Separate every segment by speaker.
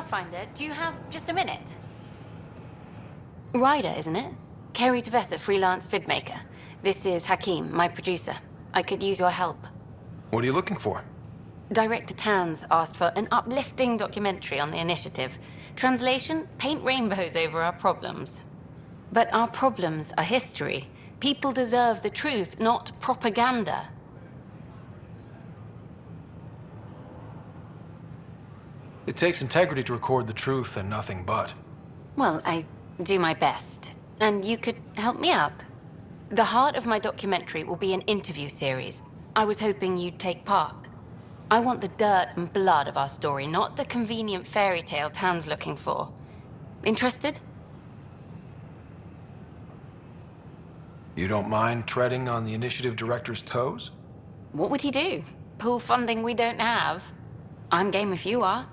Speaker 1: Pathfinder, do you have just a minute? Ryder, isn't it? Kerry Tevessa, freelance vidmaker. This is Hakeem, my producer. I could use your help.
Speaker 2: What are you looking for?
Speaker 1: Director Tans asked for an uplifting documentary on the initiative. Translation, paint rainbows over our problems. But our problems are history. People deserve the truth, not propaganda.
Speaker 2: It takes integrity to record the truth and nothing but.
Speaker 1: Well, I do my best. And you could help me out. The heart of my documentary will be an interview series. I was hoping you'd take part. I want the dirt and blood of our story, not the convenient fairy tale Tan's looking for. Interested?
Speaker 2: You don't mind treading on the initiative director's toes?
Speaker 1: What would he do? Pull funding we don't have? I'm game if you are.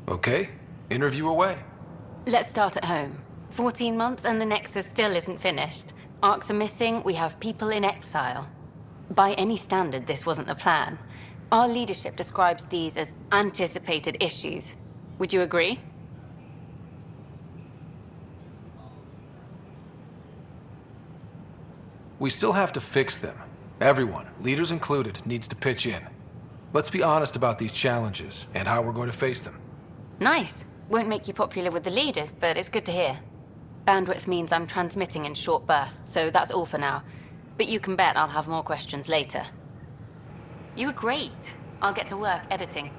Speaker 2: Okay, interview away.
Speaker 1: Let's start at home. 14 months and the Nexus still isn't finished. Arcs are missing, we have people in exile. By any standard, this wasn't the plan. Our leadership describes these as anticipated issues. Would you agree?
Speaker 2: We still have to fix them. Everyone, leaders included, needs to pitch in. Let's be honest about these challenges and how we're going to face them.
Speaker 1: Nice. Won't make you popular with the leaders, but it's good to hear. Bandwidth means I'm transmitting in short bursts, so that's all for now. But you can bet I'll have more questions later. You were great. I'll get to work editing.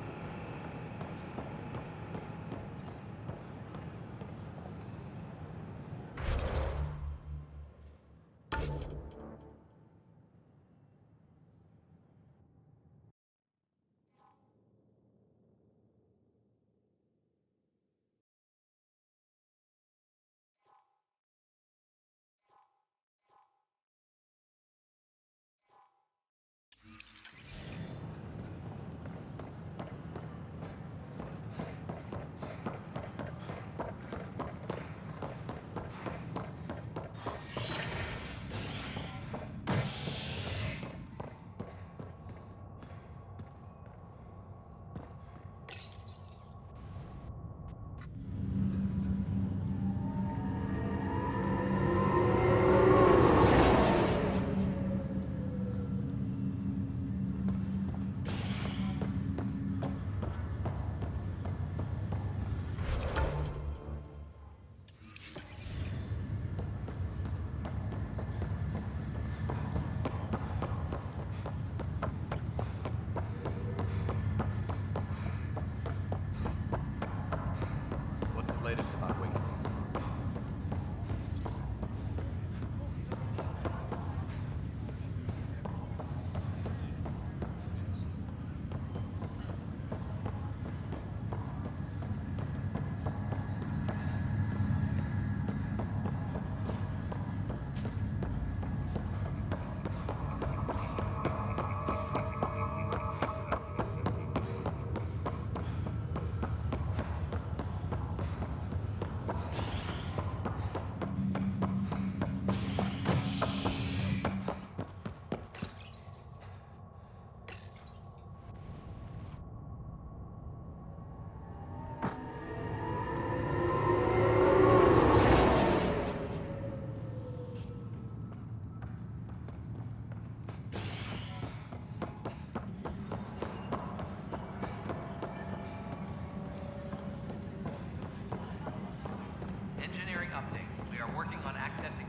Speaker 3: Latest about Wing.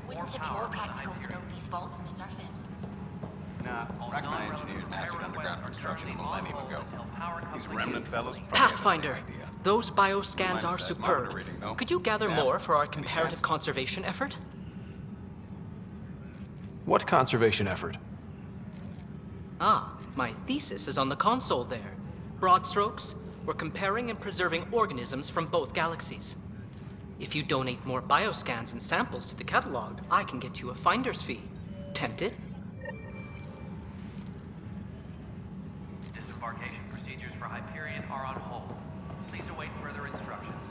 Speaker 4: Wouldn't it be more practical to build these vaults in the surface?
Speaker 5: Nah, Ragnar engineered mastered underground construction a millennium ago. These remnant fellows probably
Speaker 6: Pathfinder,
Speaker 5: have the same idea.
Speaker 6: those bioscans are
Speaker 5: Mine says
Speaker 6: superb.
Speaker 5: moderating, though.
Speaker 6: Could you gather
Speaker 5: Yeah.
Speaker 6: more for our comparative conservation effort?
Speaker 2: What conservation effort?
Speaker 6: Ah, my thesis is on the console there. Broad strokes, we're comparing and preserving organisms from both galaxies. If you donate more bioscans and samples to the catalog, I can get you a finder's fee. Tempted?
Speaker 3: Disembarkation procedures for Hyperion are on hold. Please await further instructions.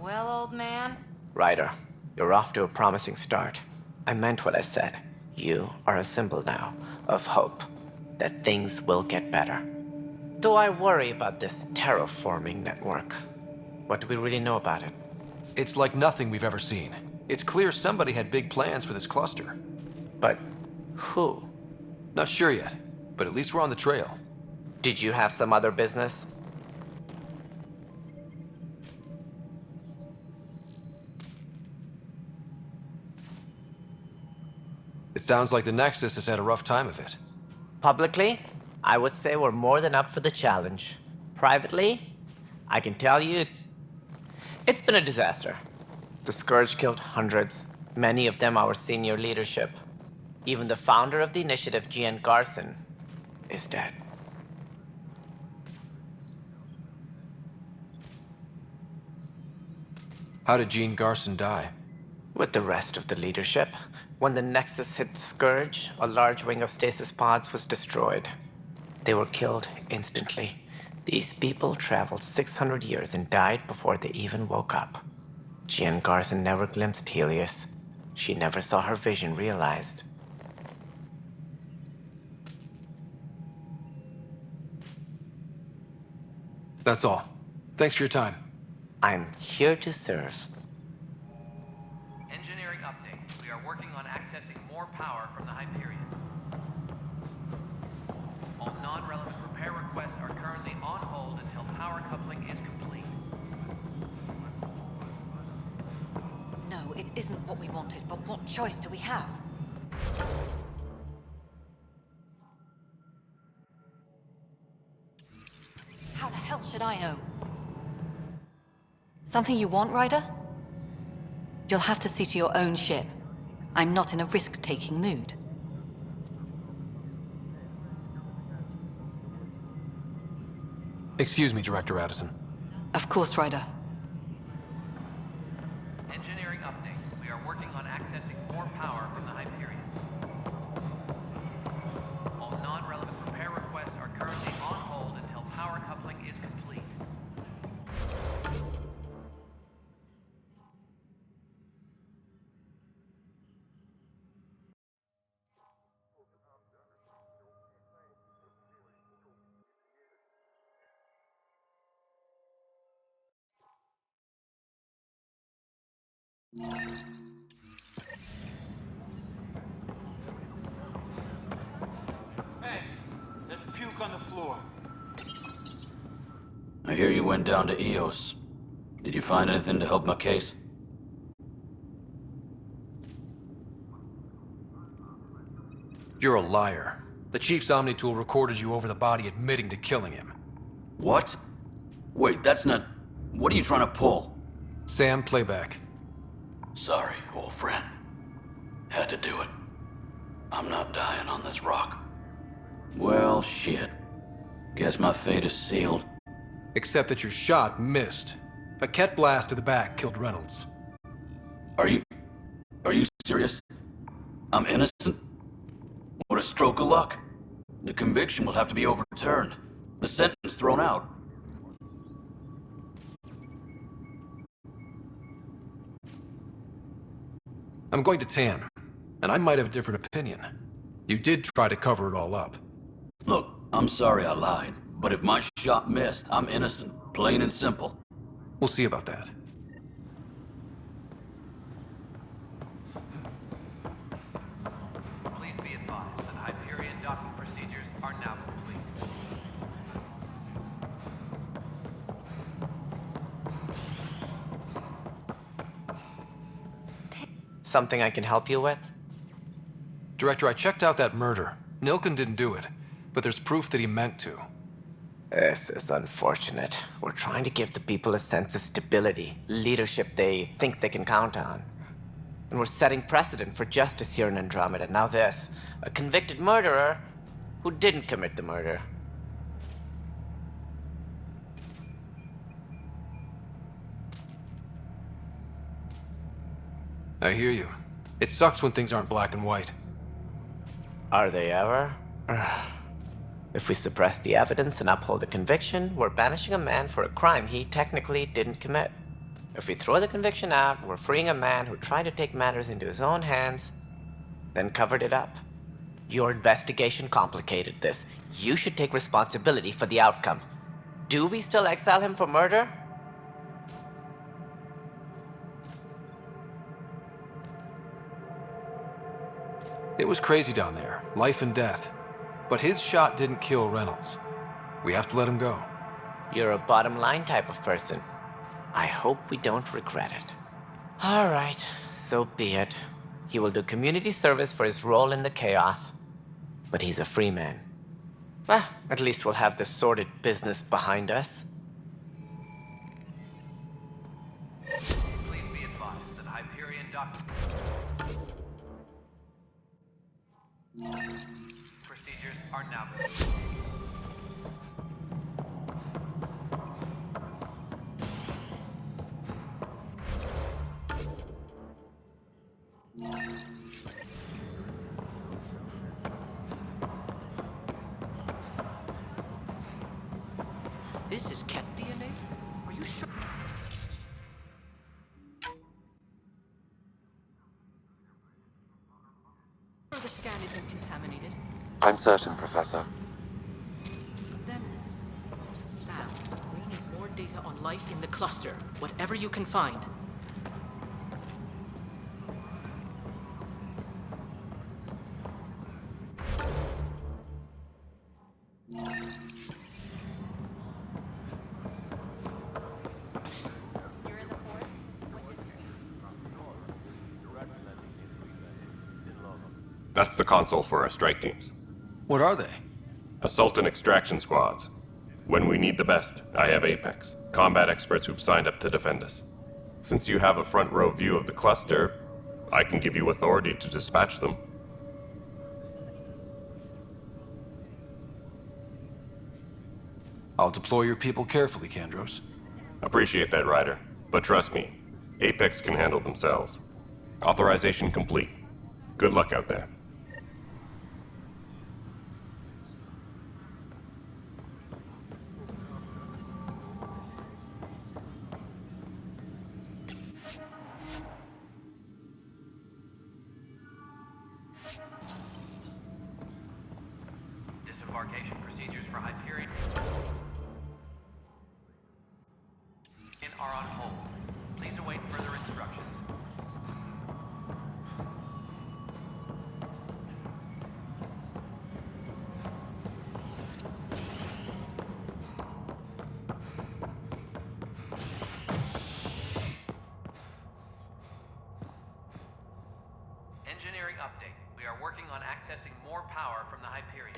Speaker 1: Well, old man?
Speaker 7: Ryder, you're off to a promising start. I meant what I said. You are a symbol now of hope, that things will get better. Though I worry about this terraforming network. What do we really know about it?
Speaker 2: It's like nothing we've ever seen. It's clear somebody had big plans for this cluster.
Speaker 7: But who?
Speaker 2: Not sure yet, but at least we're on the trail.
Speaker 7: Did you have some other business?
Speaker 2: It sounds like the Nexus has had a rough time of it.
Speaker 7: Publicly, I would say we're more than up for the challenge. Privately, I can tell you, it's been a disaster. The Scourge killed hundreds, many of them our senior leadership. Even the founder of the initiative, Gian Garson, is dead.
Speaker 2: How did Gene Garson die?
Speaker 7: With the rest of the leadership, when the Nexus hit the Scourge, a large wing of stasis pods was destroyed. They were killed instantly. These people traveled 600 years and died before they even woke up. Gian Garson never glimpsed Helios. She never saw her vision realized.
Speaker 2: That's all. Thanks for your time.
Speaker 7: I'm here to serve.
Speaker 3: Engineering update. We are working on accessing more power from the Hyperion. All non-relevant repair requests are currently on hold until power coupling is complete.
Speaker 8: No, it isn't what we wanted, but what choice do we have? How the hell should I know? Something you want, Ryder? You'll have to see to your own ship. I'm not in a risk-taking mood.
Speaker 2: Excuse me, Director Addison.
Speaker 8: Of course, Ryder.
Speaker 3: Engineering update. We are working on accessing more power from the Hyperion. All non-relevant repair requests are currently on hold until power coupling is complete.
Speaker 9: Hey, there's puke on the floor.
Speaker 10: I hear you went down to EOS. Did you find anything to help my case?
Speaker 2: You're a liar. The Chief's Omnitool recorded you over the body admitting to killing him.
Speaker 10: What? Wait, that's not... What are you trying to pull?
Speaker 2: Sam, playback.
Speaker 10: Sorry, old friend. Had to do it. I'm not dying on this rock. Well, shit. Guess my fate is sealed.
Speaker 2: Except that your shot missed. A Ket blast to the back killed Reynolds.
Speaker 10: Are you serious? I'm innocent? What a stroke of luck. The conviction will have to be overturned. The sentence thrown out.
Speaker 2: I'm going to TAM, and I might have a different opinion. You did try to cover it all up.
Speaker 10: Look, I'm sorry I lied, but if my shot missed, I'm innocent. Plain and simple.
Speaker 2: We'll see about that.
Speaker 3: Please be advised that Hyperion docking procedures are now complete.
Speaker 7: Something I can help you with?
Speaker 2: Director, I checked out that murder. Nilken didn't do it, but there's proof that he meant to.
Speaker 7: This is unfortunate. We're trying to give the people a sense of stability, leadership they think they can count on. And we're setting precedent for justice here in Andromeda. Now this, a convicted murderer who didn't commit the murder.
Speaker 2: I hear you. It sucks when things aren't black and white.
Speaker 7: Are they ever? If we suppress the evidence and uphold the conviction, we're banishing a man for a crime he technically didn't commit. If we throw the conviction out, we're freeing a man who tried to take matters into his own hands, then covered it up. Your investigation complicated this. You should take responsibility for the outcome. Do we still exile him for murder?
Speaker 2: It was crazy down there, life and death. But his shot didn't kill Reynolds. We have to let him go.
Speaker 7: You're a bottom line type of person. I hope we don't regret it. All right, so be it. He will do community service for his role in the chaos. But he's a free man. Well, at least we'll have this sordid business behind us.
Speaker 3: Please be advised that Hyperion procedures are now complete.
Speaker 6: This is cat DNA? Are you sure? The scan isn't contaminated.
Speaker 11: I'm certain, Professor.
Speaker 6: Then, Sam, we need more data on life in the cluster. Whatever you can find.
Speaker 12: That's the console for our strike teams.
Speaker 2: What are they?
Speaker 12: Assault and extraction squads. When we need the best, I have Apex, combat experts who've signed up to defend us. Since you have a front row view of the cluster, I can give you authority to dispatch them.
Speaker 2: I'll deploy your people carefully, Kandros.
Speaker 12: Appreciate that, Ryder. But trust me, Apex can handle themselves. Authorization complete. Good luck out there.
Speaker 3: Disembarkation procedures for Hyperion are on hold. Please await further instructions. Engineering update. We are working on accessing more power from the Hyperion.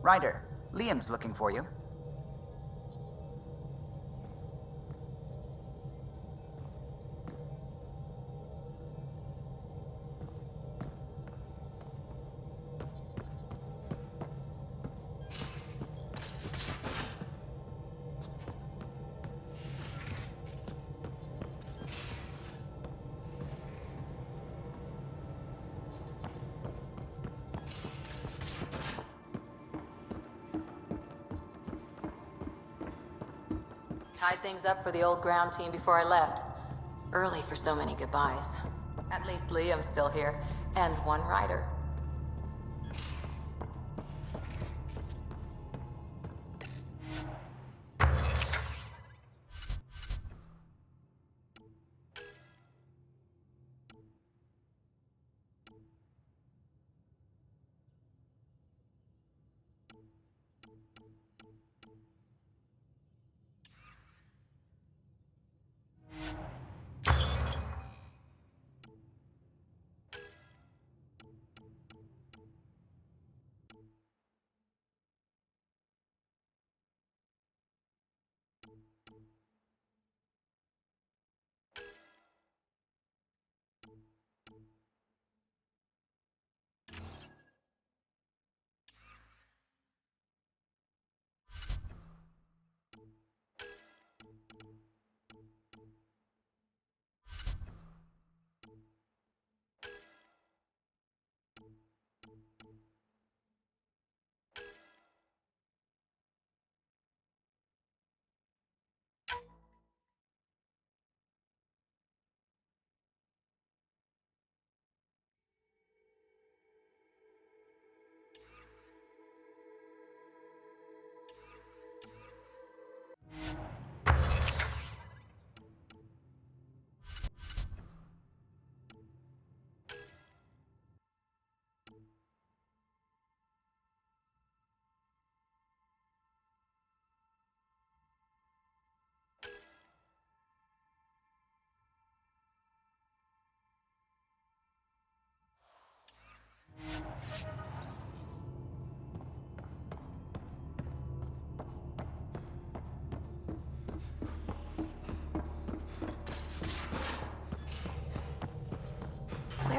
Speaker 13: Ryder, Liam's looking for you.
Speaker 1: Tied things up for the old ground team before I left. Early for so many goodbyes. At least Liam's still here, and one rider.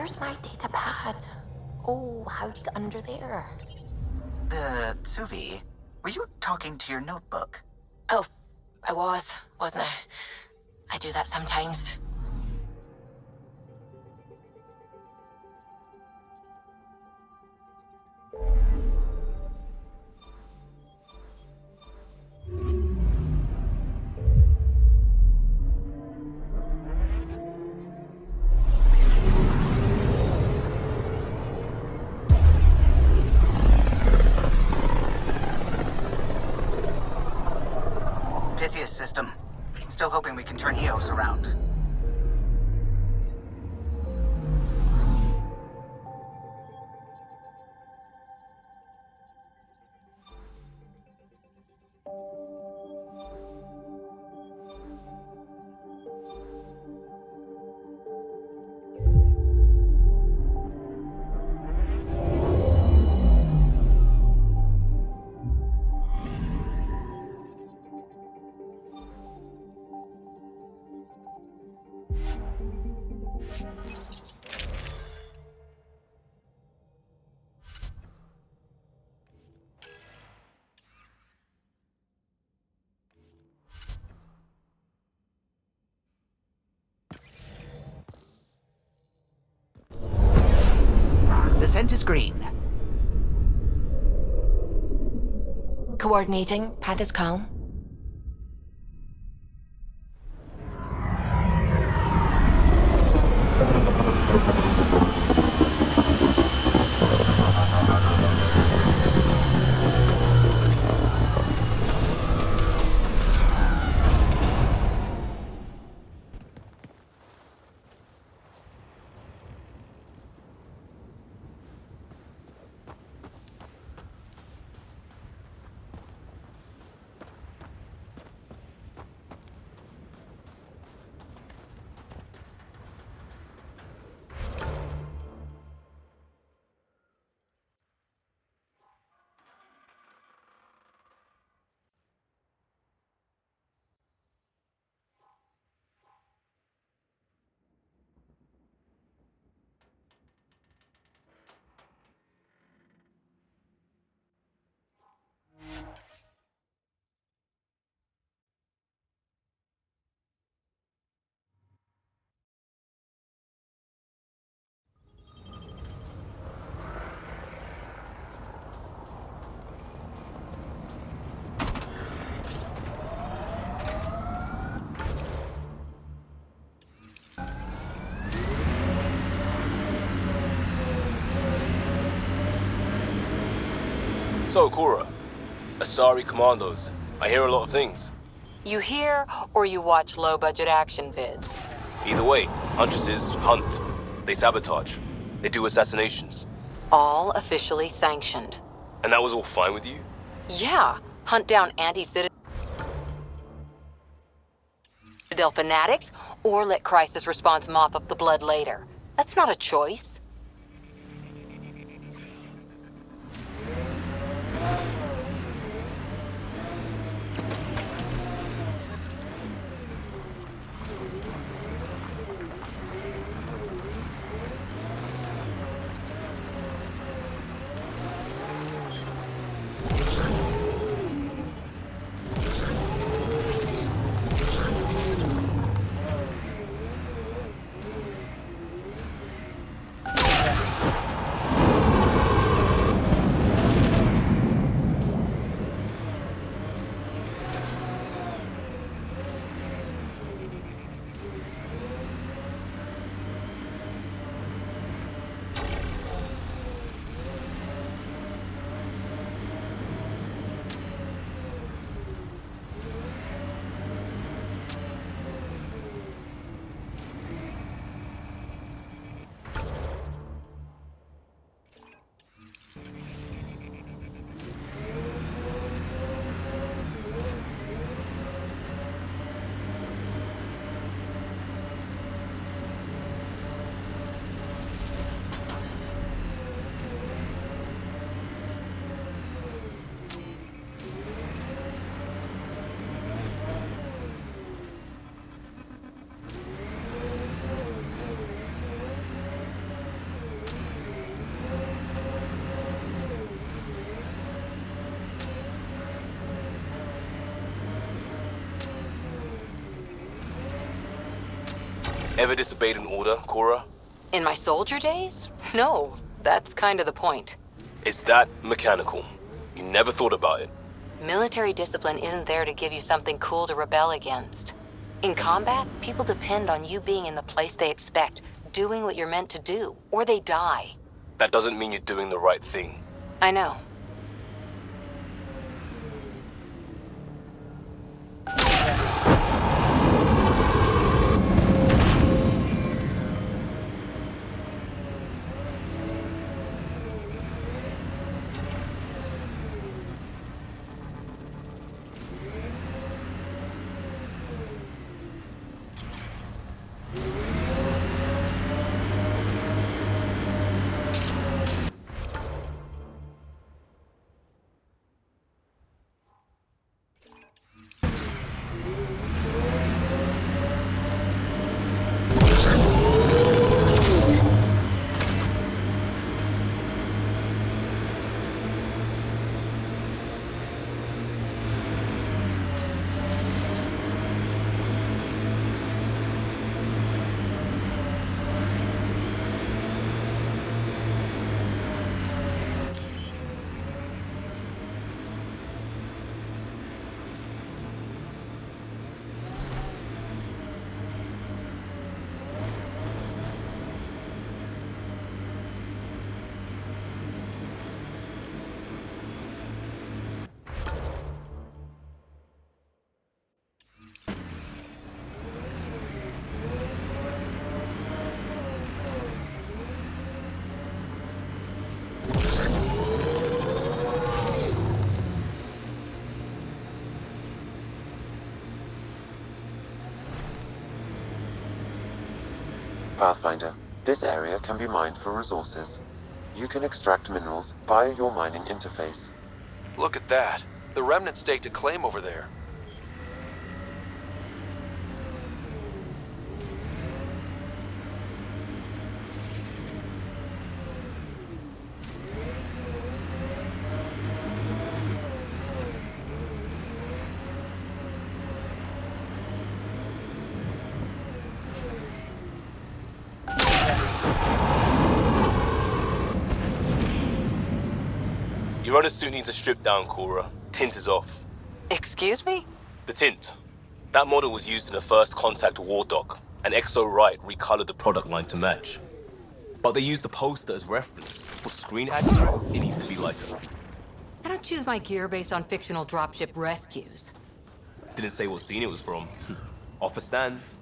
Speaker 4: Where's my data pad? Oh, how'd you get under there?
Speaker 13: Suvi, were you talking to your notebook?
Speaker 4: Oh, I wasn't I? I do that sometimes.
Speaker 13: Pythias system. Still hoping we can turn Eos around.
Speaker 14: Descent is green.
Speaker 4: Coordinating. Path is calm.
Speaker 15: So, Cora, Asari Commandos. I hear a lot of things.
Speaker 1: You hear or you watch low-budget action vids?
Speaker 15: Either way, Huntresses hunt. They sabotage. They do assassinations.
Speaker 1: All officially sanctioned.
Speaker 15: And that was all fine with you?
Speaker 1: Yeah, hunt down anti-Citadel fanatics, or let crisis response mop up the blood later. That's not a choice.
Speaker 15: Ever disobeyed an order, Cora?
Speaker 1: In my soldier days? No, that's kind of the point.
Speaker 15: It's that mechanical. You never thought about it.
Speaker 1: Military discipline isn't there to give you something cool to rebel against. In combat, people depend on you being in the place they expect, doing what you're meant to do, or they die.
Speaker 15: That doesn't mean you're doing the right thing.
Speaker 1: I know.
Speaker 11: Pathfinder, this area can be mined for resources. You can extract minerals via your mining interface.
Speaker 2: Look at that. The Remnant staked a claim over there.
Speaker 15: Your runner suit needs a strip down, Cora. Tint is off.
Speaker 1: Excuse me?
Speaker 15: The tint. That model was used in the first Contact War Doc, and Exo Wright recolored the product line to match. But they used the poster as reference. For screen hatching, it needs to be lighter.
Speaker 1: I don't choose my gear based on fictional dropship rescues.
Speaker 15: Didn't say what scene it was from. Offer stands.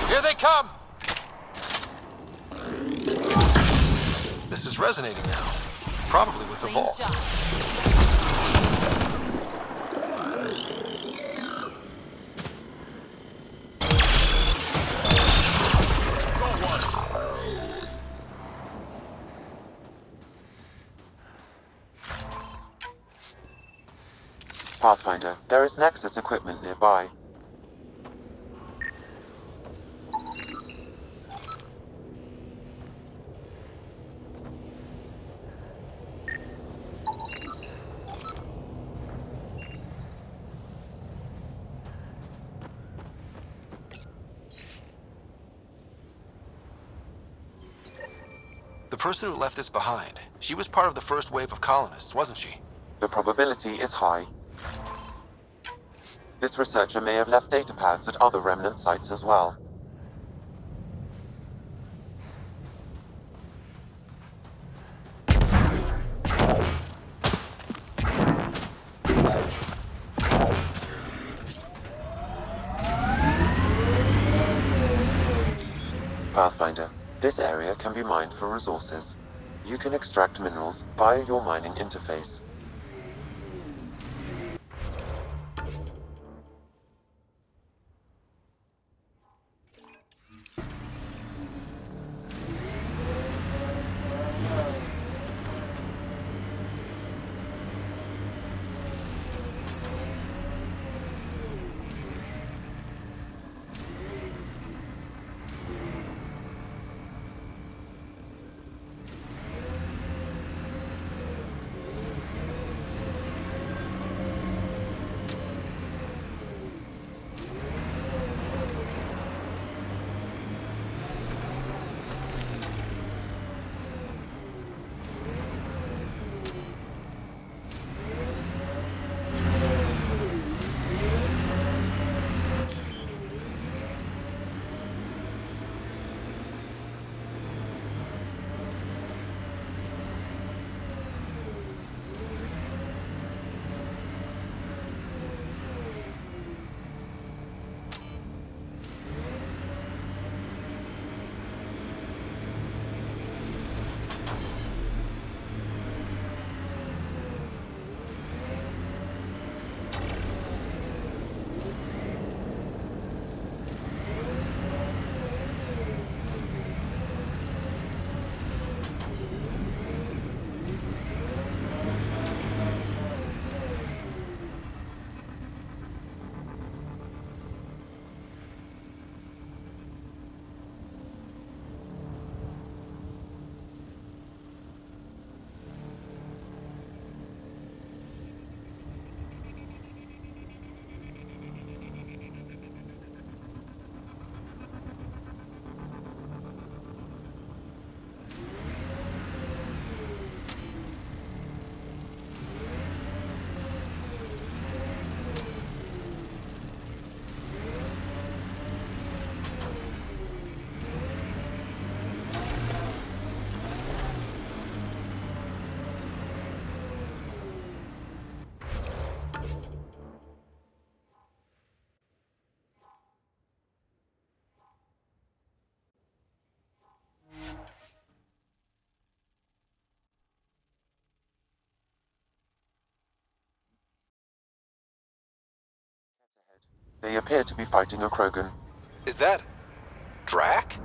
Speaker 2: Here they come! This is resonating now. Probably with the vault.
Speaker 11: Pathfinder, there is Nexus equipment nearby.
Speaker 2: The person who left this behind, she was part of the first wave of colonists, wasn't she?
Speaker 11: The probability is high. This researcher may have left datapads at other Remnant sites as well. Pathfinder, this area can be mined for resources. You can extract minerals via your mining interface. They appear to be fighting a Krogan.
Speaker 2: Is that... Drac?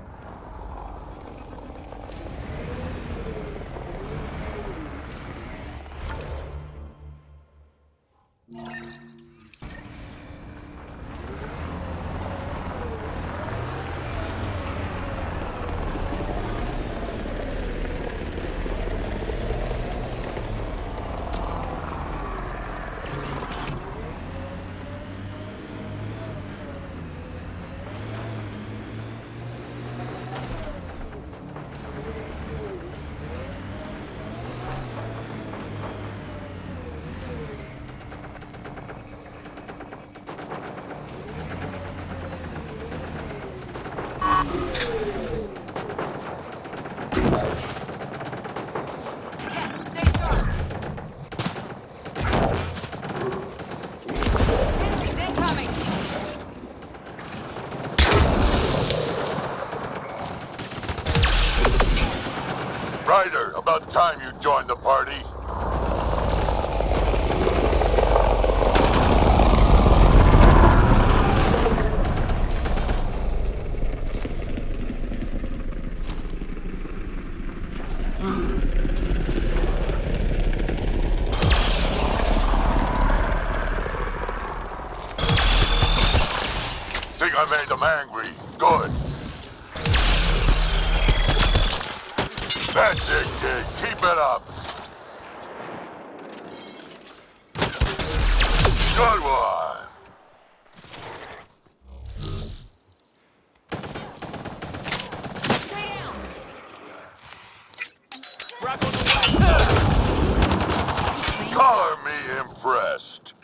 Speaker 5: Ryder, about time you joined the party. Think I made them angry. Good. That's it, kid. Keep it up. Good one. Color me impressed.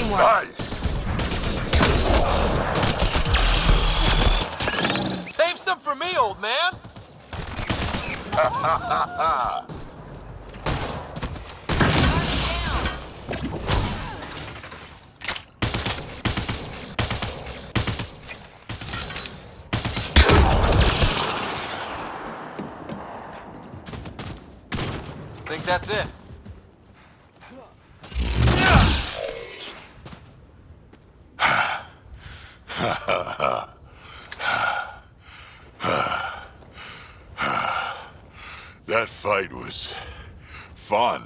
Speaker 1: Teamwork.
Speaker 2: Save some for me, old man!
Speaker 14: Think that's it.
Speaker 16: That fight was fun.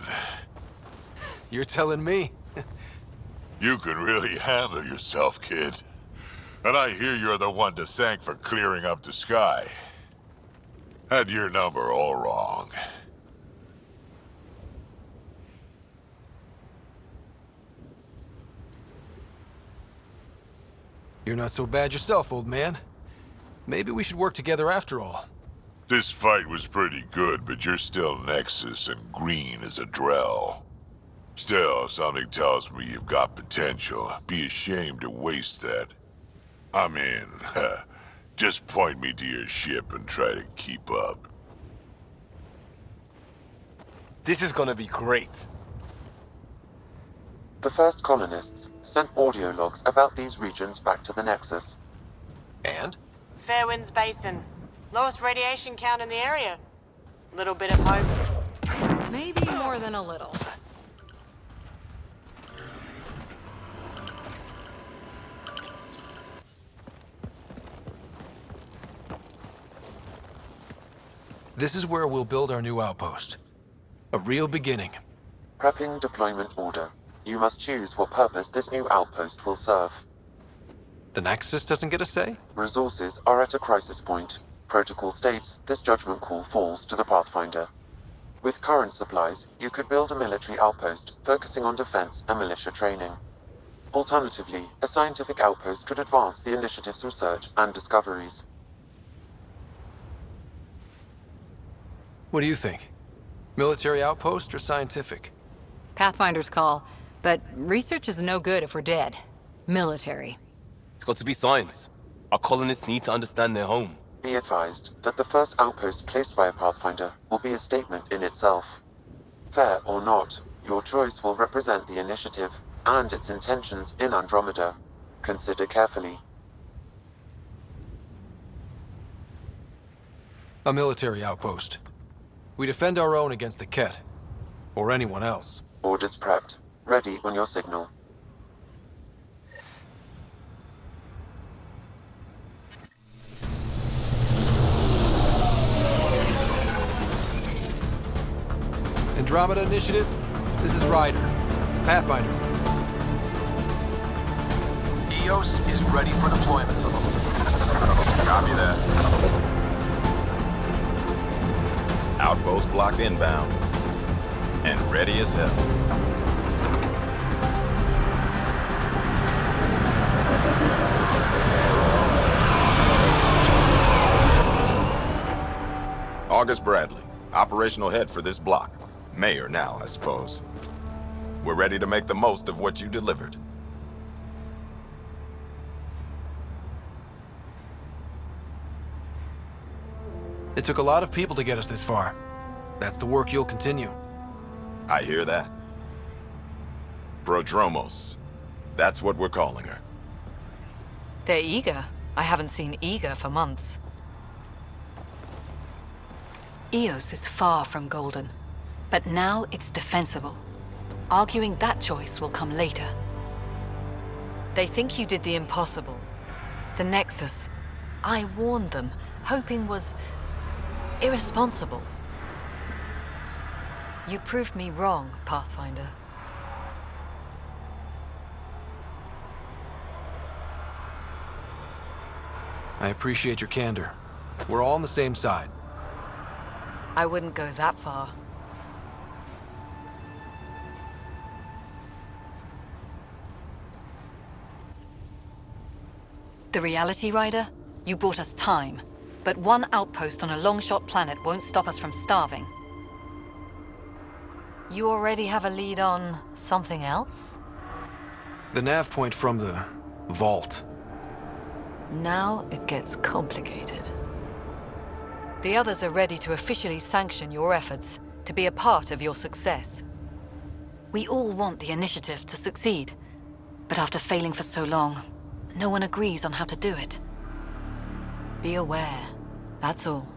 Speaker 2: You're telling me?
Speaker 16: You can really handle yourself, kid. And I hear you're the one to thank for clearing up the sky. Had your number all wrong.
Speaker 2: You're not so bad yourself, old man. Maybe we should work together after all.
Speaker 16: This fight was pretty good, but you're still Nexus and green as a Drell. Still, something tells me you've got potential. Be ashamed to waste that. I'm in. Just point me to your ship and try to keep up.
Speaker 15: This is gonna be great.
Speaker 11: The first colonists sent audio logs about these regions back to the Nexus.
Speaker 2: And?
Speaker 17: Fairwinds Basin. Lowest radiation count in the area. Little bit of hope.
Speaker 1: Maybe more than a little.
Speaker 2: This is where we'll build our new outpost. A real beginning.
Speaker 11: Prepping deployment order. You must choose what purpose this new outpost will serve.
Speaker 2: The Nexus doesn't get a say?
Speaker 11: Resources are at a crisis point. Protocol states this judgment call falls to the Pathfinder. With current supplies, you could build a military outpost focusing on defense and militia training. Alternatively, a scientific outpost could advance the initiative's research and discoveries.
Speaker 2: What do you think? Military outpost or scientific?
Speaker 18: Pathfinder's call, but research is no good if we're dead. Military.
Speaker 15: It's got to be science. Our colonists need to understand their home.
Speaker 11: Be advised that the first outpost placed by a Pathfinder will be a statement in itself. Fair or not, your choice will represent the initiative and its intentions in Andromeda. Consider carefully.
Speaker 2: A military outpost. We defend our own against the Ket. Or anyone else.
Speaker 11: Orders prepped. Ready on your signal.
Speaker 2: Andromeda Initiative, this is Ryder. Pathfinder.
Speaker 14: EOS is ready for deployment.
Speaker 5: Copy that. Outpost block inbound. And ready as hell. August Bradley, operational head for this block. Mayor now, I suppose. We're ready to make the most of what you delivered.
Speaker 2: It took a lot of people to get us this far. That's the work you'll continue.
Speaker 5: I hear that. Prodromos. That's what we're calling her.
Speaker 8: They're eager. I haven't seen eager for months. Eos is far from golden, but now it's defensible. Arguing that choice will come later. They think you did the impossible. The Nexus. I warned them, hoping was irresponsible. You proved me wrong, Pathfinder.
Speaker 2: I appreciate your candor. We're all on the same side.
Speaker 8: I wouldn't go that far. The Reality Rider? You bought us time. But one outpost on a long-shot planet won't stop us from starving. You already have a lead on something else?
Speaker 2: The nav point from the vault.
Speaker 8: Now it gets complicated. The others are ready to officially sanction your efforts, to be a part of your success. We all want the initiative to succeed, but after failing for so long, no one agrees on how to do it. Be aware, that's all.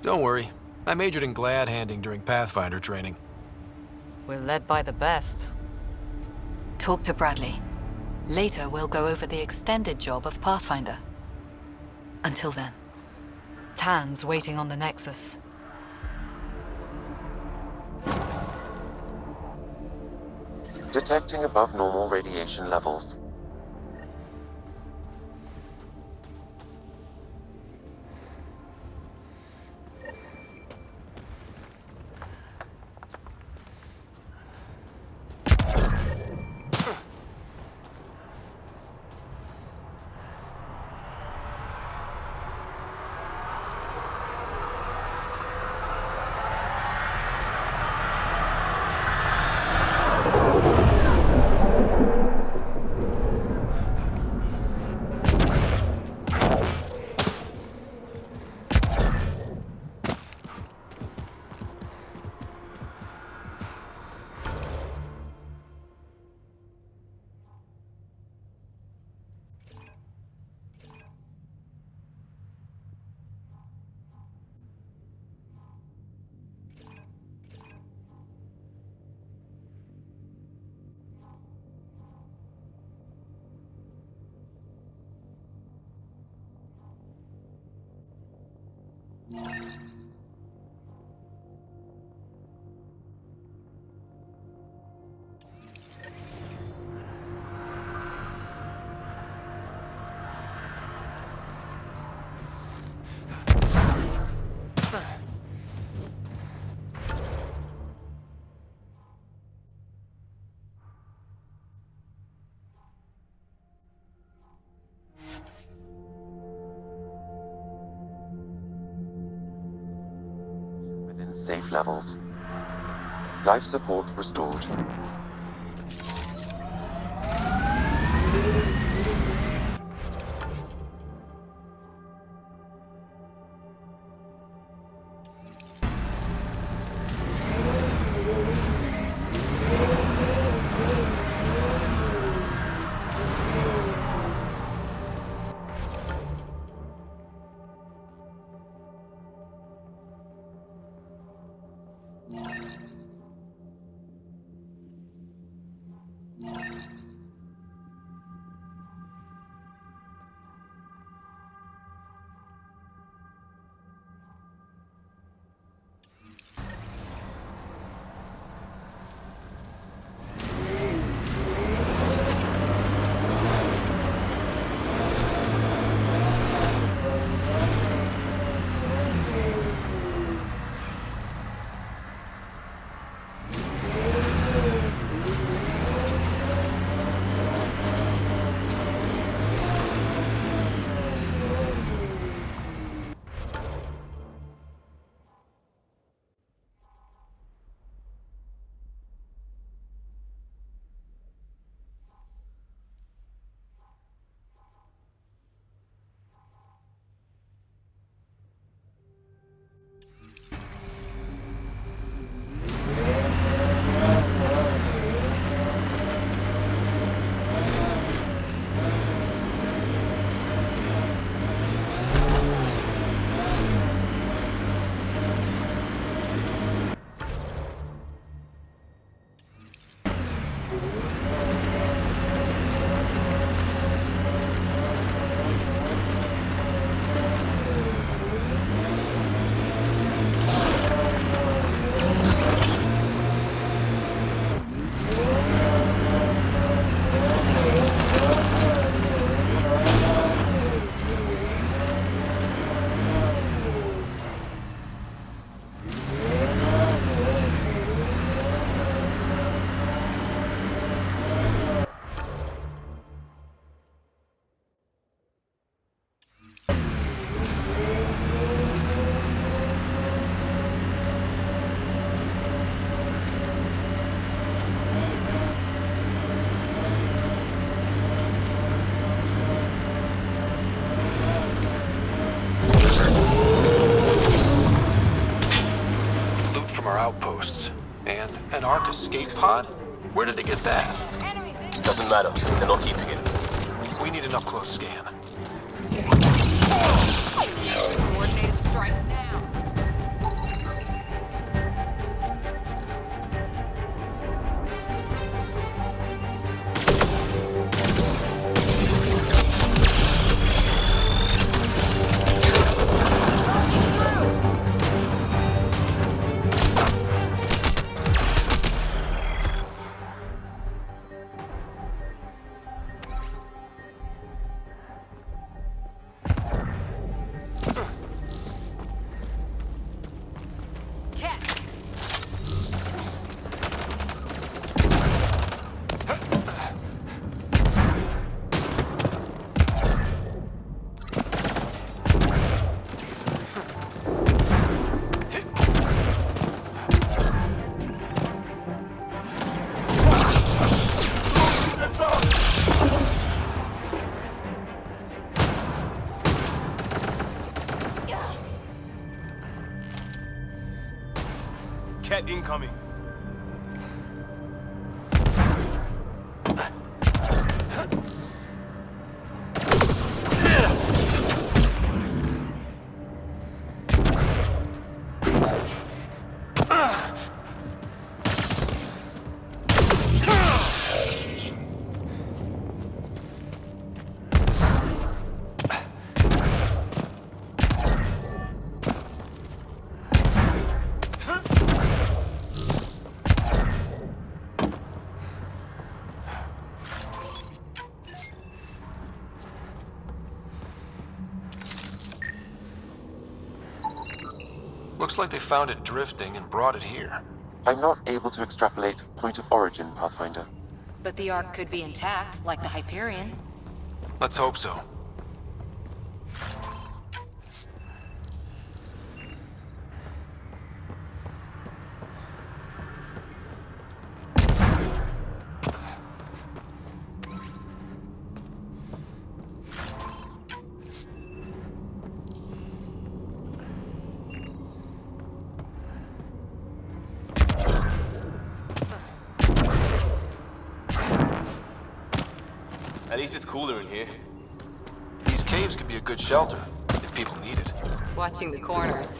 Speaker 2: Don't worry. I majored in glad handing during Pathfinder training.
Speaker 8: We're led by the best. Talk to Bradley. Later, we'll go over the extended job of Pathfinder. Until then, Tan's waiting on the Nexus.
Speaker 11: Detecting above normal radiation levels. Within safe levels. Life support restored.
Speaker 2: outposts. And an Ark escape pod? Where did they get that?
Speaker 15: Doesn't matter. They're not keeping it.
Speaker 2: We need an up-close scan.
Speaker 18: Coordinated strike now.
Speaker 15: Cat incoming.
Speaker 2: Looks like they found it drifting and brought it here.
Speaker 11: I'm not able to extrapolate point of origin, Pathfinder.
Speaker 18: But the Ark could be intact, like the Hyperion.
Speaker 2: Let's hope so.
Speaker 15: At least it's cooler in here.
Speaker 2: These caves could be a good shelter, if people need it.
Speaker 18: Watching the corners.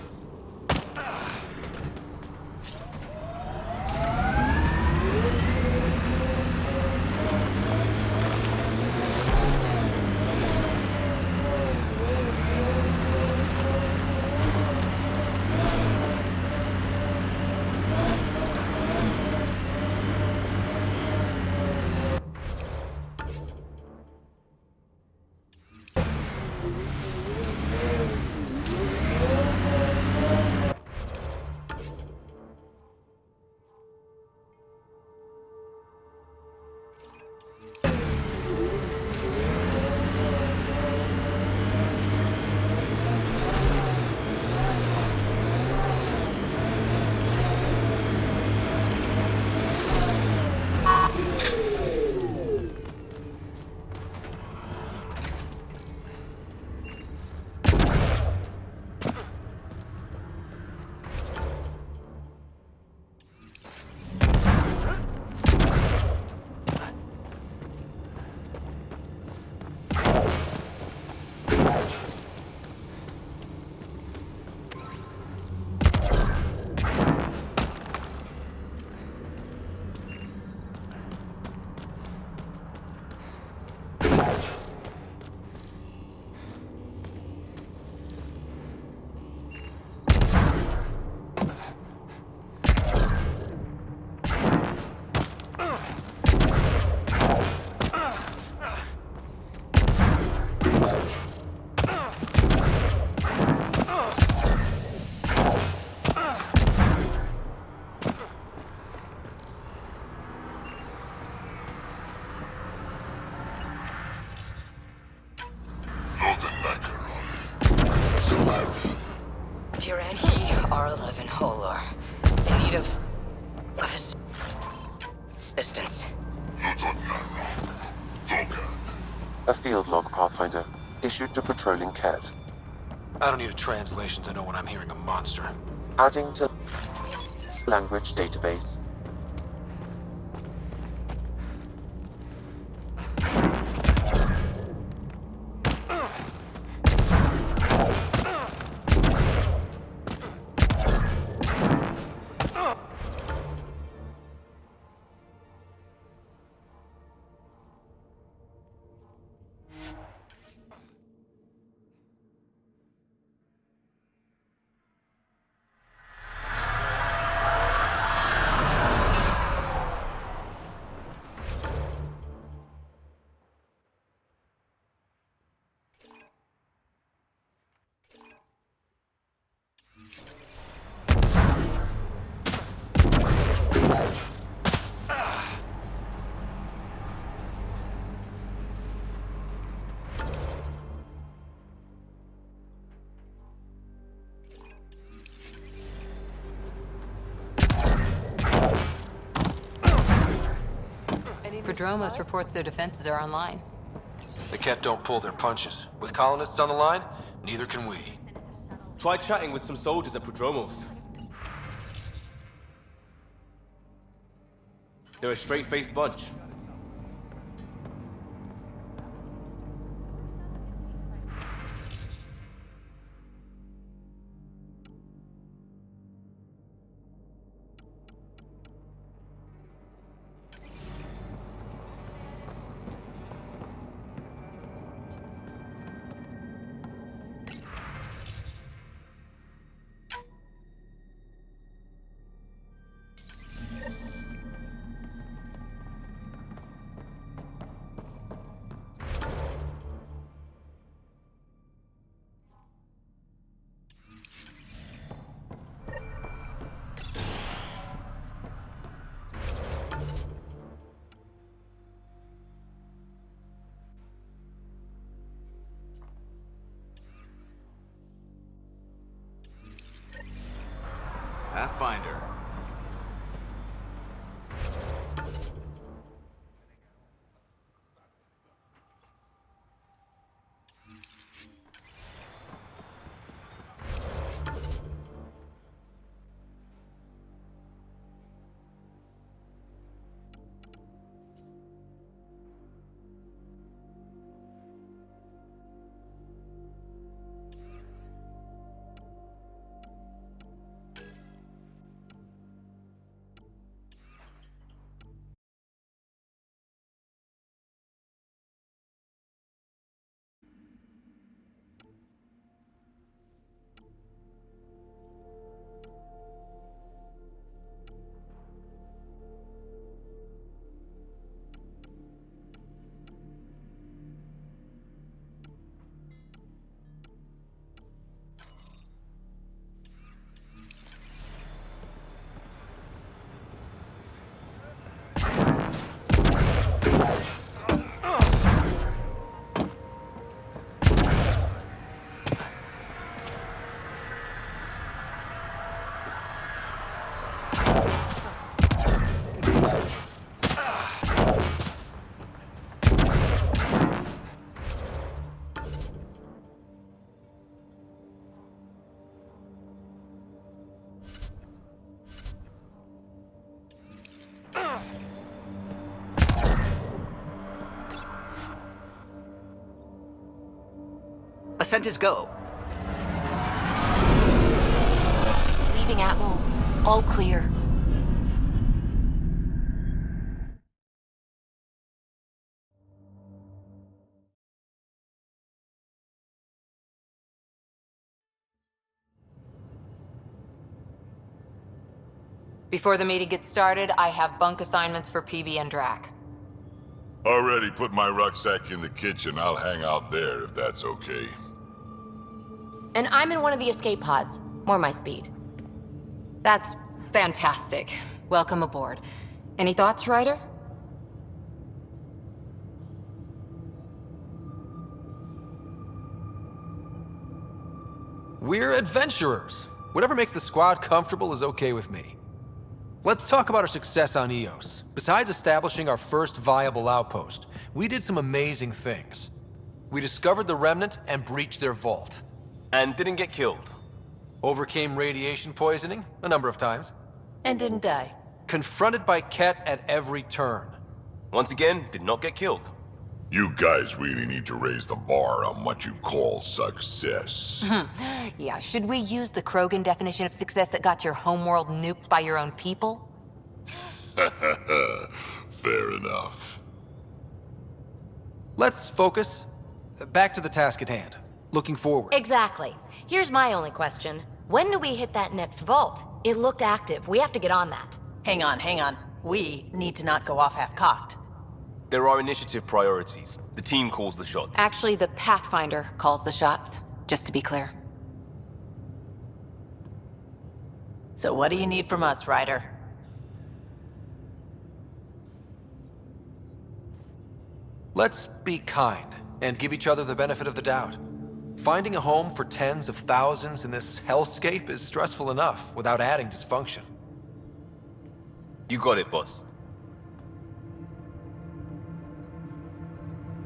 Speaker 4: Tyranny R11 Holor. In need of assistance.
Speaker 11: A field log, Pathfinder, issued to patrolling Cat.
Speaker 2: I don't need a translation to know when I'm hearing a monster.
Speaker 11: Adding to Language database.
Speaker 18: Prodromos reports their defenses are online.
Speaker 2: The Ket don't pull their punches. With colonists on the line, neither can we.
Speaker 15: Try chatting with some soldiers at Prodromos. They're a straight-faced bunch.
Speaker 19: Pathfinder.
Speaker 13: Ascent is go.
Speaker 4: Leaving Atmo. All clear.
Speaker 18: Before the meeting gets started, I have bunk assignments for PB and Drac.
Speaker 16: Already put my rucksack in the kitchen. I'll hang out there if that's okay.
Speaker 1: And I'm in one of the escape pods. More my speed.
Speaker 18: That's fantastic. Welcome aboard. Any thoughts, Ryder?
Speaker 2: We're adventurers. Whatever makes the squad comfortable is okay with me. Let's talk about our success on Eos. Besides establishing our first viable outpost, we did some amazing things. We discovered the Remnant and breached their vault.
Speaker 15: And didn't get killed.
Speaker 2: Overcame radiation poisoning a number of times.
Speaker 20: And didn't die.
Speaker 2: Confronted by Ket at every turn.
Speaker 15: Once again, did not get killed.
Speaker 16: You guys really need to raise the bar on what you call success.
Speaker 1: Yeah, should we use the Krogan definition of success that got your homeworld nuked by your own people?
Speaker 16: Fair enough.
Speaker 2: Let's focus. Back to the task at hand. Looking forward.
Speaker 21: Exactly. Here's my only question. When do we hit that next vault? It looked active. We have to get on that.
Speaker 20: Hang on. We need to not go off half-cocked.
Speaker 15: There are initiative priorities. The team calls the shots.
Speaker 1: Actually, the Pathfinder calls the shots, just to be clear.
Speaker 20: So what do you need from us, Ryder?
Speaker 2: Let's be kind and give each other the benefit of the doubt. Finding a home for tens of thousands in this hellscape is stressful enough without adding dysfunction.
Speaker 15: You got it, boss.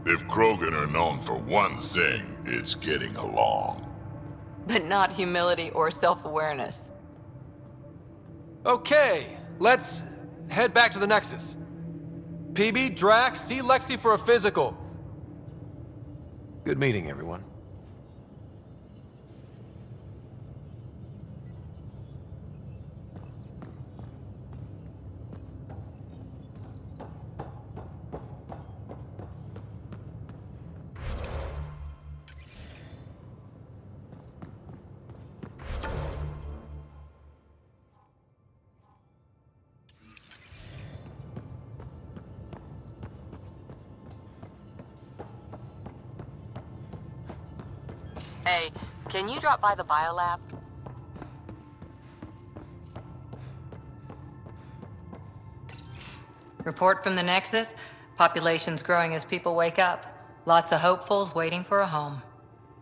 Speaker 16: If Krogan are known for one thing, it's getting along.
Speaker 1: But not humility or self-awareness.
Speaker 2: Okay, let's head back to the Nexus. PB, Drac, see Lexi for a physical. Good meeting, everyone.
Speaker 4: Hey, can you drop by the biolab?
Speaker 18: Report from the Nexus. Population's growing as people wake up. Lots of hopefuls waiting for a home.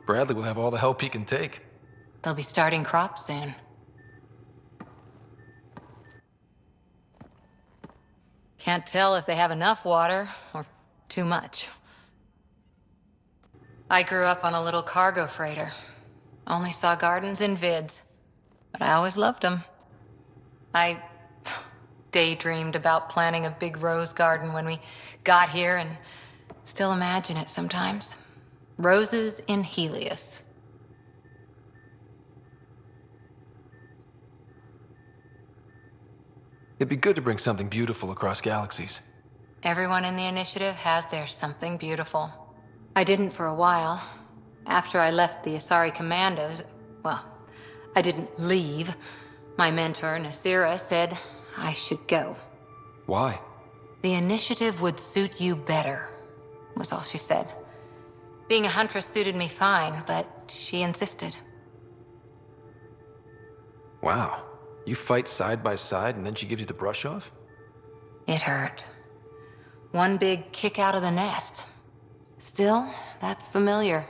Speaker 2: Bradley will have all the help he can take.
Speaker 18: They'll be starting crops soon. Can't tell if they have enough water or too much. I grew up on a little cargo freighter. Only saw gardens in vids, but I always loved them. I daydreamed about planting a big rose garden when we got here and still imagine it sometimes. Roses in Helios.
Speaker 2: It'd be good to bring something beautiful across galaxies.
Speaker 18: Everyone in the initiative has their something beautiful. I didn't for a while. After I left the Asari Commandos, well, I didn't leave. My mentor, Nasira, said I should go.
Speaker 2: Why?
Speaker 18: The initiative would suit you better, was all she said. Being a huntress suited me fine, but she insisted.
Speaker 2: Wow. You fight side by side and then she gives you the brush off?
Speaker 18: It hurt. One big kick out of the nest. Still, that's familiar.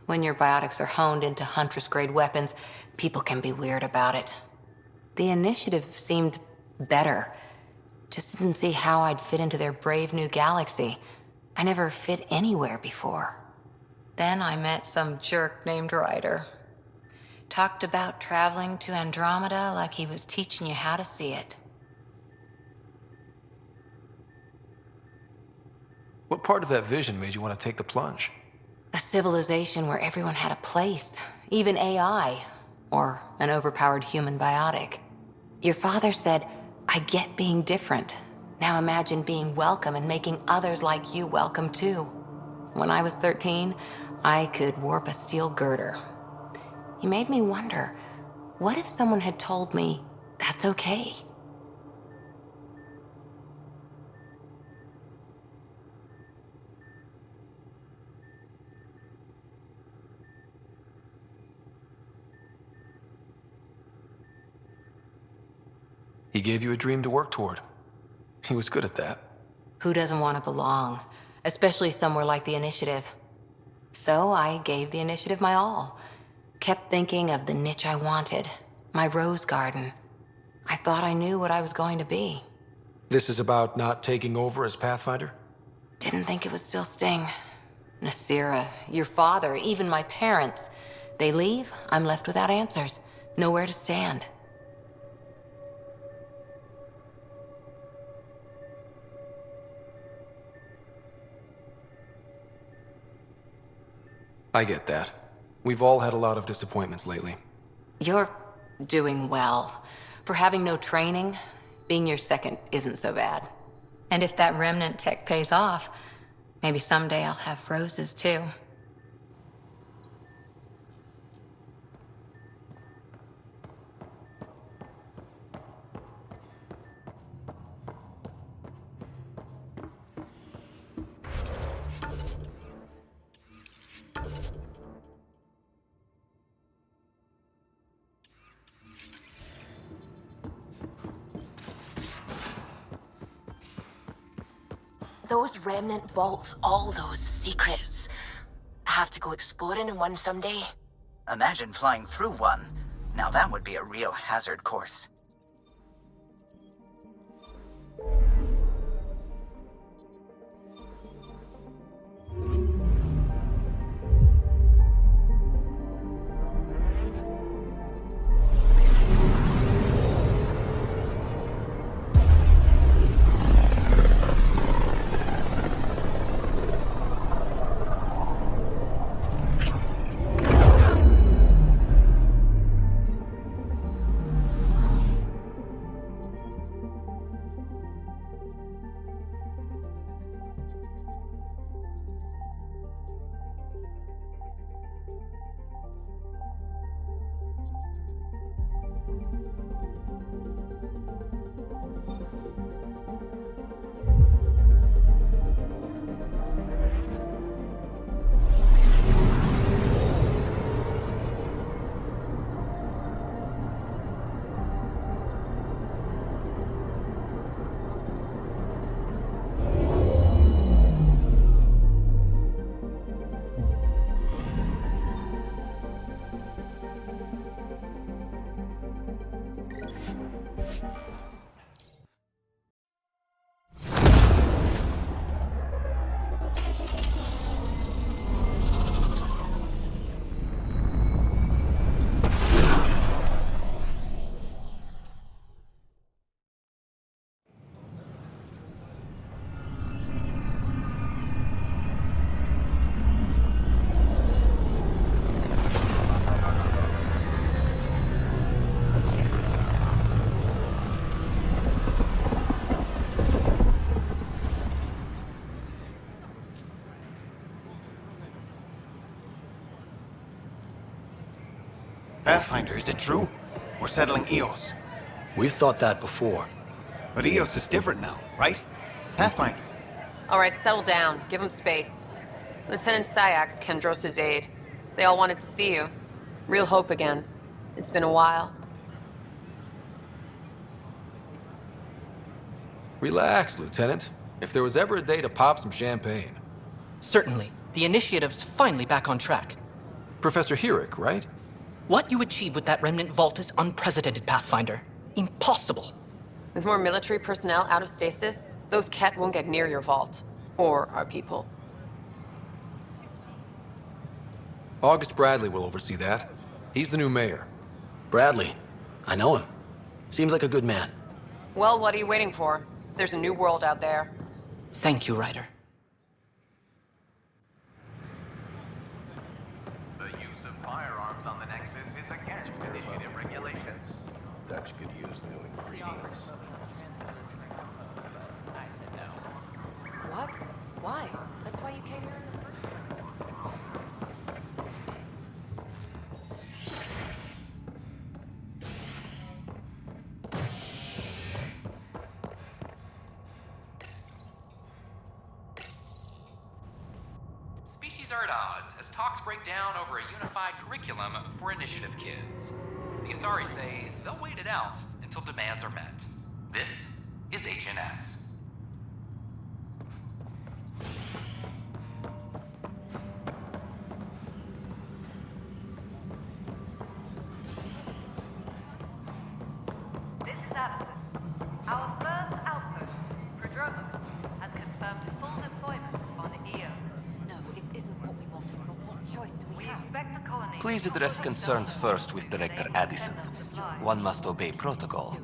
Speaker 18: When your biotics are honed into Huntress-grade weapons, people can be weird about it. The initiative seemed better. Just didn't see how I'd fit into their brave new galaxy. I never fit anywhere before. Then I met some jerk named Ryder. Talked about traveling to Andromeda like he was teaching you how to see it.
Speaker 2: What part of that vision made you want to take the plunge?
Speaker 1: A civilization where everyone had a place, even AI, or an overpowered human biotic. Your father said, I get being different. Now imagine being welcome and making others like you welcome too. When I was 13, I could warp a steel girder. He made me wonder, what if someone had told me that's okay?
Speaker 2: He gave you a dream to work toward. He was good at that.
Speaker 1: Who doesn't want to belong? Especially somewhere like the Initiative. So I gave the Initiative my all. Kept thinking of the niche I wanted. My rose garden. I thought I knew what I was going to be.
Speaker 2: This is about not taking over as Pathfinder?
Speaker 1: Didn't think it would still sting. Nasira, your father, even my parents. They leave, I'm left without answers. Nowhere to stand.
Speaker 2: I get that. We've all had a lot of disappointments lately.
Speaker 18: You're doing well. For having no training, being your second isn't so bad. And if that remnant tech pays off, maybe someday I'll have roses too.
Speaker 4: Those remnant vaults, all those secrets. I have to go exploring in one someday.
Speaker 13: Imagine flying through one. Now that would be a real hazard course.
Speaker 9: Pathfinder, is it true? We're settling Eos.
Speaker 22: We've thought that before.
Speaker 9: But Eos is different now, right? Pathfinder.
Speaker 23: All right, settle down. Give him space. Lieutenant Syak's Kendros' aide. They all wanted to see you. Real hope again. It's been a while.
Speaker 2: Relax, Lieutenant. If there was ever a day to pop some champagne.
Speaker 6: Certainly. The initiative's finally back on track.
Speaker 2: Professor Herrick, right?
Speaker 6: What you achieve with that remnant vault is unprecedented, Pathfinder. Impossible.
Speaker 23: With more military personnel out of stasis, those Ket won't get near your vault. Or our people.
Speaker 2: August Bradley will oversee that. He's the new mayor.
Speaker 22: Bradley. I know him. Seems like a good man.
Speaker 23: Well, what are you waiting for? There's a new world out there.
Speaker 6: Thank you, Ryder.
Speaker 3: The use of firearms on the Nexus is against initiative regulations.
Speaker 9: Dutch could use new ingredients.
Speaker 18: What? Why? That's why you came here in the first place.
Speaker 3: Species are at odds as talks break down over a unified curriculum for initiative kids. The Asari say they'll wait it out until demands are met. This is HNS.
Speaker 24: This is Allison. Our first outpost, Prodromos, has confirmed full deployment on EO.
Speaker 8: No, it isn't what we wanted, but what choice do we have?
Speaker 24: Expect the colony.
Speaker 25: Please address concerns first with Director Addison. One must obey protocol.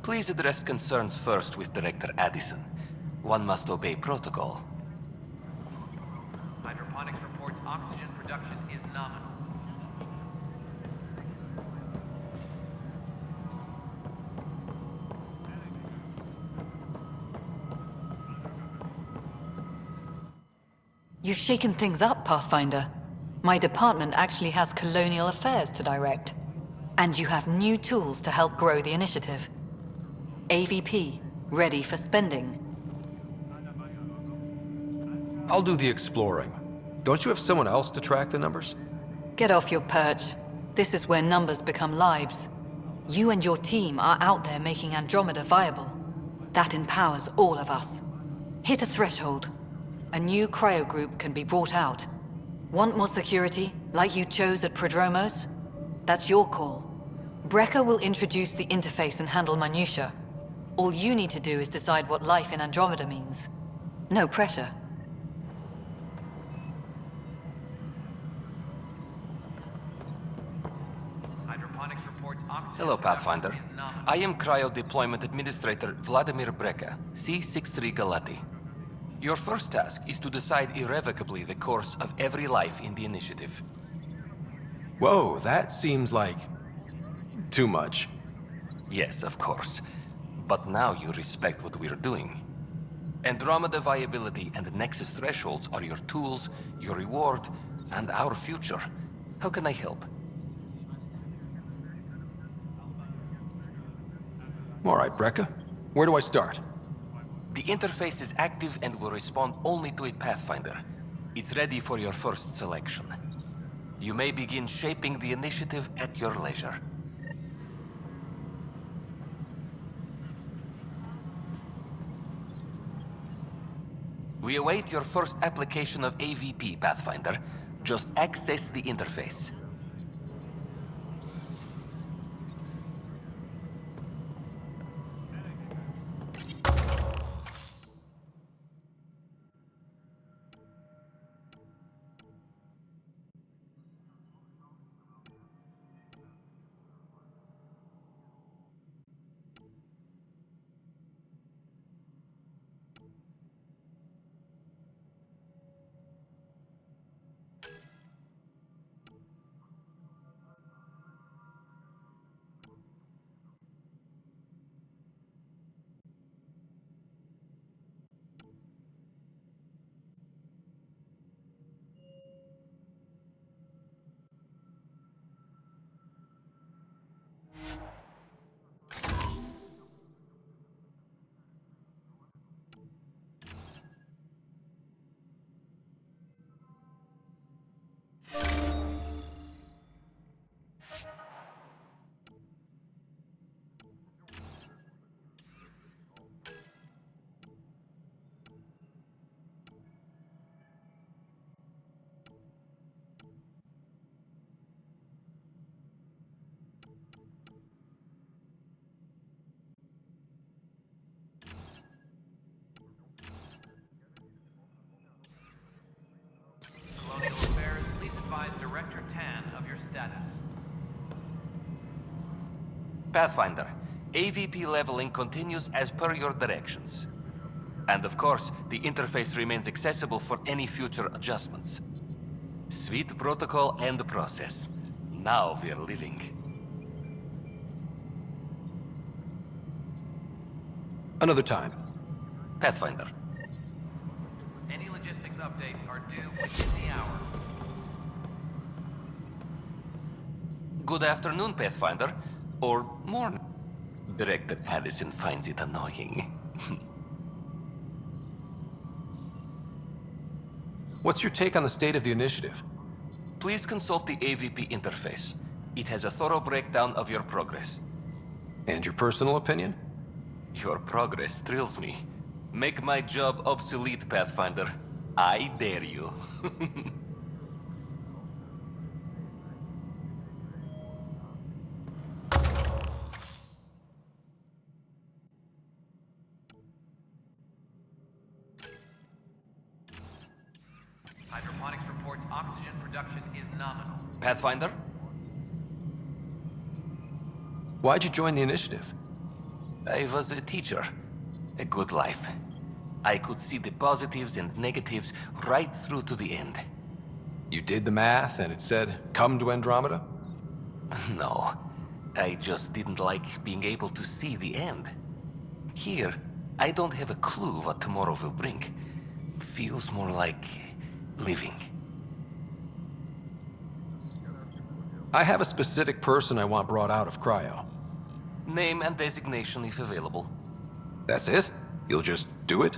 Speaker 25: Please address concerns first with Director Addison. One must obey protocol.
Speaker 3: Hydroponics reports oxygen production is nominal.
Speaker 8: You've shaken things up, Pathfinder. My department actually has colonial affairs to direct. And you have new tools to help grow the initiative. AVP, ready for spending.
Speaker 2: I'll do the exploring. Don't you have someone else to track the numbers?
Speaker 8: Get off your perch. This is where numbers become lives. You and your team are out there making Andromeda viable. That empowers all of us. Hit a threshold. A new cryo group can be brought out. Want more security, like you chose at Prodromos? That's your call. Brecker will introduce the interface and handle minutiae. All you need to do is decide what life in Andromeda means. No pressure.
Speaker 3: Hydroponics reports oxygen
Speaker 25: Hello,
Speaker 3: production
Speaker 25: Pathfinder.
Speaker 3: is nominal.
Speaker 25: I am Cryo Deployment Administrator Vladimir Brecker, C-63 Galati. Your first task is to decide irrevocably the course of every life in the initiative.
Speaker 2: Whoa, that seems like... too much.
Speaker 25: Yes, of course. But now you respect what we're doing. Andromeda viability and Nexus thresholds are your tools, your reward, and our future. How can I help?
Speaker 2: All right, Brekka. Where do I start?
Speaker 25: The interface is active and will respond only to a Pathfinder. It's ready for your first selection. You may begin shaping the initiative at your leisure. We await your first application of AVP, Pathfinder. Just access the interface.
Speaker 3: Colonial Affairs, please advise Director Tan of your status.
Speaker 25: Pathfinder, AVP leveling continues as per your directions. And of course, the interface remains accessible for any future adjustments. Sweet protocol and process. Now we're living.
Speaker 2: Another time.
Speaker 25: Pathfinder.
Speaker 3: Any logistics updates are due within the hour.
Speaker 25: Good afternoon, Pathfinder. Or morning. Director Addison finds it annoying.
Speaker 2: What's your take on the state of the initiative?
Speaker 25: Please consult the AVP interface. It has a thorough breakdown of your progress.
Speaker 2: And your personal opinion?
Speaker 25: Your progress thrills me. Make my job obsolete, Pathfinder. I dare you.
Speaker 3: Hydroponics reports oxygen production is nominal.
Speaker 25: Pathfinder?
Speaker 2: Why'd you join the initiative?
Speaker 25: I was a teacher. A good life. I could see the positives and negatives right through to the end.
Speaker 2: You did the math and it said, come to Andromeda?
Speaker 25: No, I just didn't like being able to see the end. Here, I don't have a clue what tomorrow will bring. Feels more like living.
Speaker 2: I have a specific person I want brought out of cryo.
Speaker 25: Name and designation if available.
Speaker 2: That's it? You'll just do it?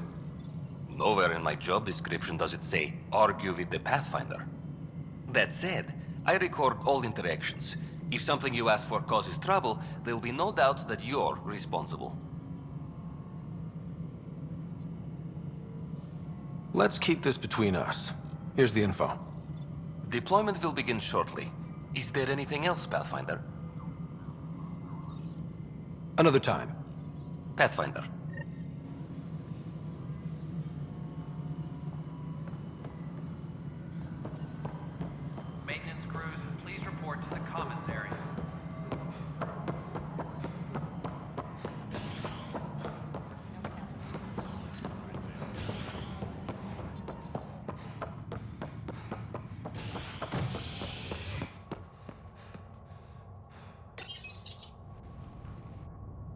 Speaker 25: Nowhere in my job description does it say, argue with the Pathfinder. That said, I record all interactions. If something you ask for causes trouble, there'll be no doubt that you're responsible.
Speaker 2: Let's keep this between us. Here's the info.
Speaker 25: Deployment will begin shortly. Is there anything else, Pathfinder?
Speaker 2: Another time.
Speaker 25: Pathfinder.
Speaker 3: Maintenance crews, please report to the commons area.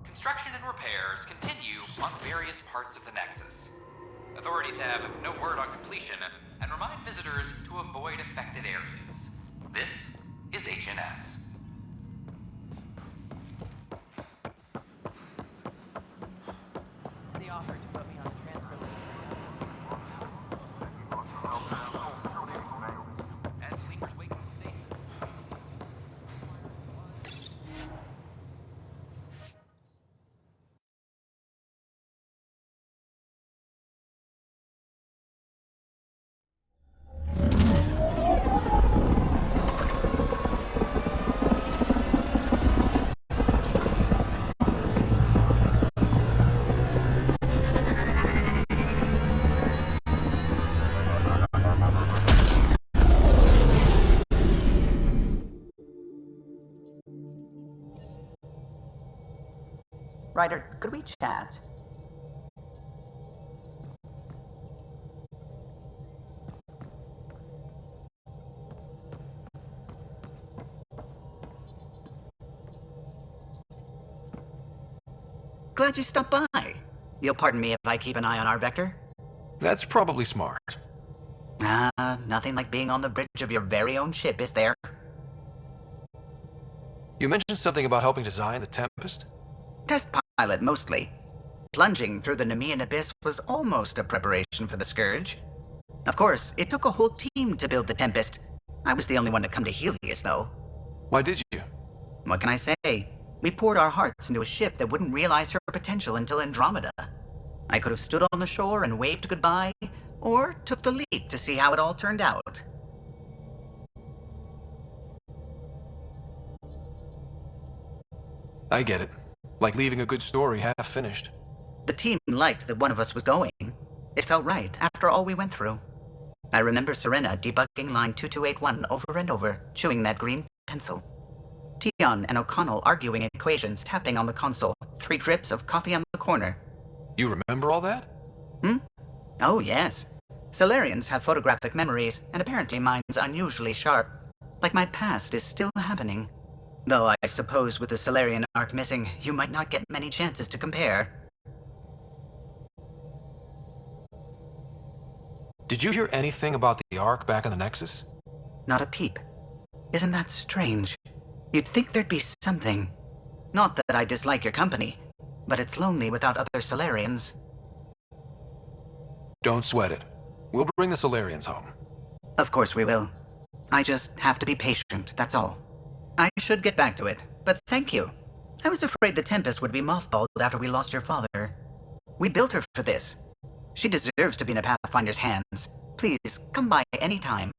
Speaker 3: Construction and repairs continue on various parts of the Nexus. Authorities have no word on completion and remind visitors to avoid affected areas. This is HNS.
Speaker 20: They offered to put me on the transfer list.
Speaker 3: As sleepers wake from stasis.
Speaker 13: Ryder, could we chat? Glad you stopped by. You'll pardon me if I keep an eye on our vector?
Speaker 2: That's probably smart.
Speaker 13: Nothing like being on the bridge of your very own ship, is there?
Speaker 2: You mentioned something about helping design the Tempest?
Speaker 13: Test pilot, mostly. Plunging through the Nemean abyss was almost a preparation for the Scourge. Of course, it took a whole team to build the Tempest. I was the only one to come to Helios, though.
Speaker 2: Why did you?
Speaker 13: What can I say? We poured our hearts into a ship that wouldn't realize her potential until Andromeda. I could have stood on the shore and waved goodbye, or took the leap to see how it all turned out.
Speaker 2: I get it. Like leaving a good story half finished.
Speaker 13: The team liked that one of us was going. It felt right after all we went through. I remember Serena debugging line 2281 over and over, chewing that green pencil. Tion and O'Connell arguing equations, tapping on the console, 3 drips of coffee on the corner.
Speaker 2: You remember all that?
Speaker 13: Oh, yes. Solarians have photographic memories, and apparently mine's unusually sharp. Like my past is still happening. Though I suppose with the Solarian arc missing, you might not get many chances to compare.
Speaker 2: Did you hear anything about the Ark back in the Nexus?
Speaker 13: Not a peep. Isn't that strange? You'd think there'd be something. Not that I dislike your company, but it's lonely without other Solarians.
Speaker 2: Don't sweat it. We'll bring the Solarians home.
Speaker 13: Of course we will. I just have to be patient, that's all. I should get back to it, but thank you. I was afraid the Tempest would be mothballed after we lost your father. We built her for this. She deserves to be in a Pathfinder's hands. Please, come by any time.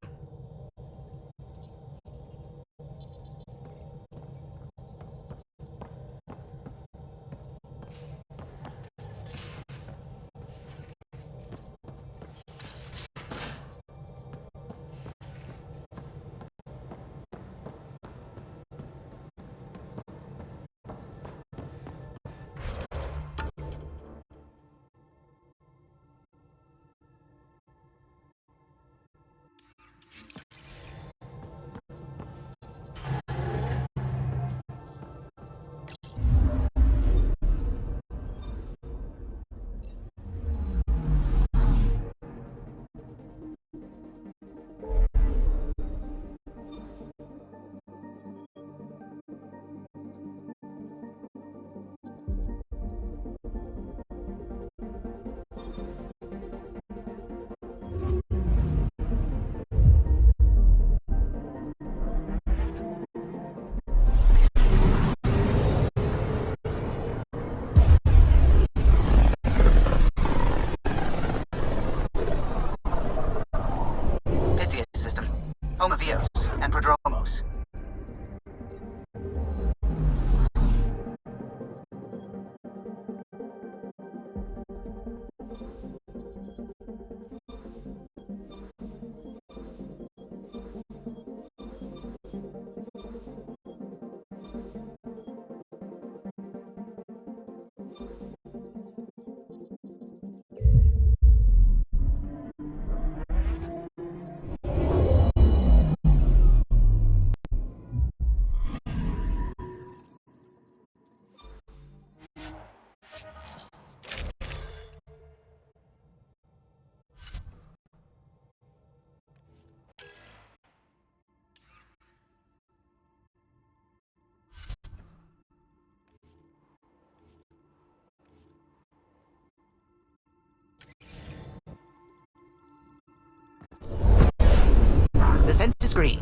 Speaker 13: screen.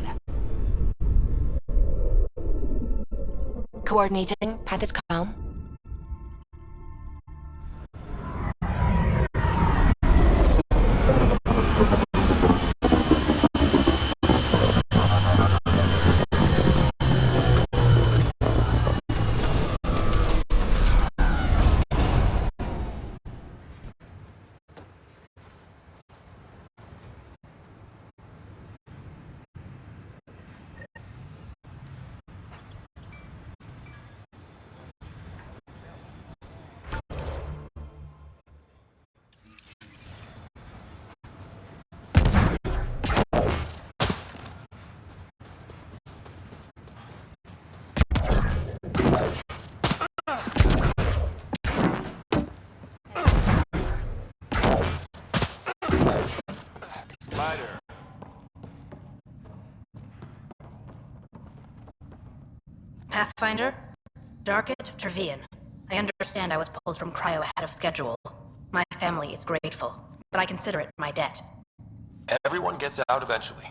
Speaker 4: Coordinating. Path is calm.
Speaker 7: Pathfinder? Darket, Trevian. I understand I was pulled from cryo ahead of schedule. My family is grateful, but I consider it my debt.
Speaker 2: Everyone gets out eventually.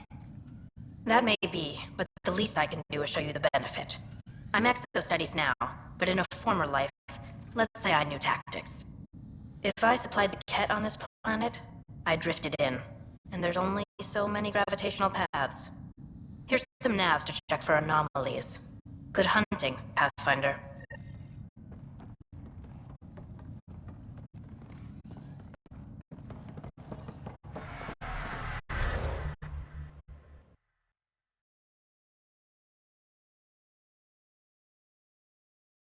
Speaker 7: That may be, but the least I can do is show you the benefit. I'm exo-studies now, but in a former life, let's say I knew tactics. If I supplied the Ket on this planet, I drifted in, and there's only so many gravitational paths. Here's some navs to check for anomalies. Good hunting, Pathfinder.